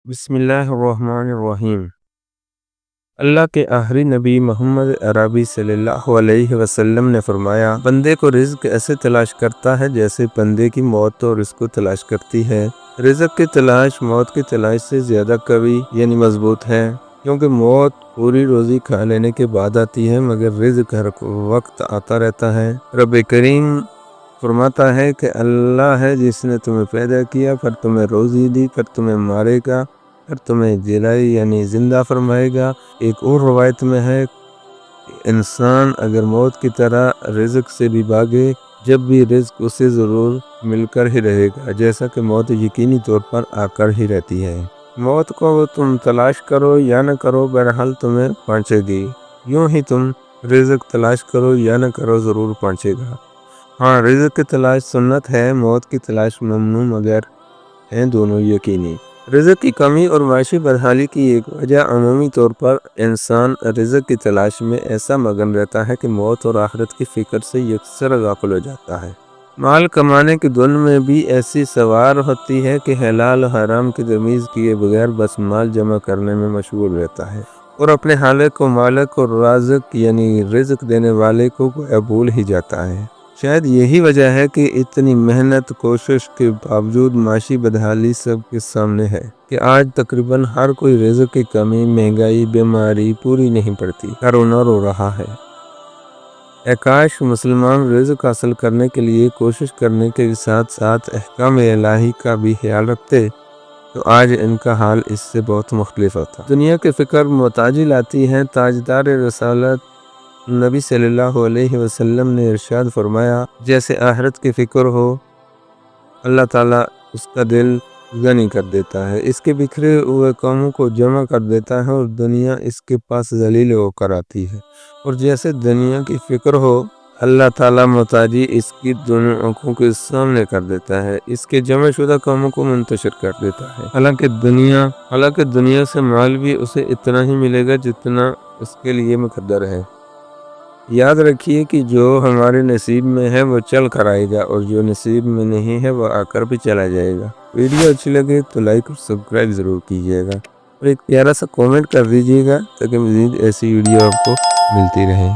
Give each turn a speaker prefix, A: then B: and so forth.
A: बिस्मिल्लाहिर्रहमानिर्रहीम। अल्लाह के आखिरी नबी मोहम्मद अरबी सल्लल्लाहु अलैहि वसल्लम ने फरमाया, बंदे को रिज़्क ऐसे तलाश करता है जैसे बंदे की मौत तो रिज़्क को तलाश करती है। रिज़्क की तलाश मौत की तलाश से ज़्यादा कवी यानी मजबूत है, क्योंकि मौत पूरी रोज़ी खा लेने के बाद आती है, मगर रिज़्क हर वक्त आता रहता है। रब करीम फरमाता है कि अल्लाह है जिसने तुम्हें पैदा किया, फिर तुम्हें रोज़ी दी, फिर तुम्हें मारेगा, फिर तुम्हें जिलाई यानी ज़िंदा फरमाएगा। एक और रवायत में है, इंसान अगर मौत की तरह रिज़्क से भी भागे, जब भी रिज़्क उसे ज़रूर मिलकर ही रहेगा, जैसा कि मौत यकीनी तौर पर आकर ही रहती है। मौत को तुम तलाश करो या न करो, बहरहाल तुम्हें पहुँचेगी। यूँ ही तुम रिज़्क तलाश करो या न करो, ज़रूर पहुँचेगा। हाँ, रिज़्क की तलाश सुन्नत है, मौत की तलाश ममनू, मगर हैं दोनों यकीनी। रिज़्क की कमी और माशी बदहाली की एक वजह अमूमी तौर पर इंसान रिज़्क की तलाश में ऐसा मगन रहता है कि मौत और आखिरत की फ़िक्र से यकसर गाफिल हो जाता है। माल कमाने की धुन में भी ऐसी सवार होती है कि हलाल हराम की तमीज़ किए बगैर बस माल जमा करने में मशगूल रहता है, और अपने हालिक को मालिक और राज़िक यानी रिज़्क देने वाले को भूल ही जाता है। शायद यही वजह है कि इतनी मेहनत कोशिश के बावजूद माशी बदहाली सबके सामने है कि आज तकरीबन हर कोई रिज़्क की कमी, महंगाई, बीमारी पूरी नहीं पड़ती का रोना रो रहा है। काश मुसलमान रिज़्क हासिल करने के लिए कोशिश करने के साथ साथ अहकाम इलाही का भी ख्याल रखते, तो आज इनका हाल इससे बहुत मुख्तलिफ होता। दुनिया की फ़िक्र मोहताजी लाती है। ताजदार रसालत नबी सल्लल्लाहु अलैहि वसल्लम ने इरशाद फरमाया, जैसे आखिरत की फ़िक्र हो, अल्लाह ताला उसका दिल गनी कर देता है, इसके बिखरे हुए कामों को जमा कर देता है और दुनिया इसके पास जलील होकर आती है। और जैसे दुनिया की फ़िक्र हो, अल्लाह ताला मोहताजी इसकी दोनों आँखों के सामने कर देता है, इसके जमा शुदा कामों को मुंतशिर कर देता है। हालांकि दुनिया से माल भी उसे इतना ही मिलेगा जितना उसके लिए मुकद्दर है। याद रखिए कि जो हमारे नसीब में है वो चल कर आएगा, और जो नसीब में नहीं है वो आकर भी चला जाएगा। वीडियो अच्छी लगे तो लाइक और सब्सक्राइब ज़रूर कीजिएगा, और एक प्यारा सा कमेंट कर दीजिएगा ताकि मज़ीद ऐसी वीडियो आपको मिलती रहे।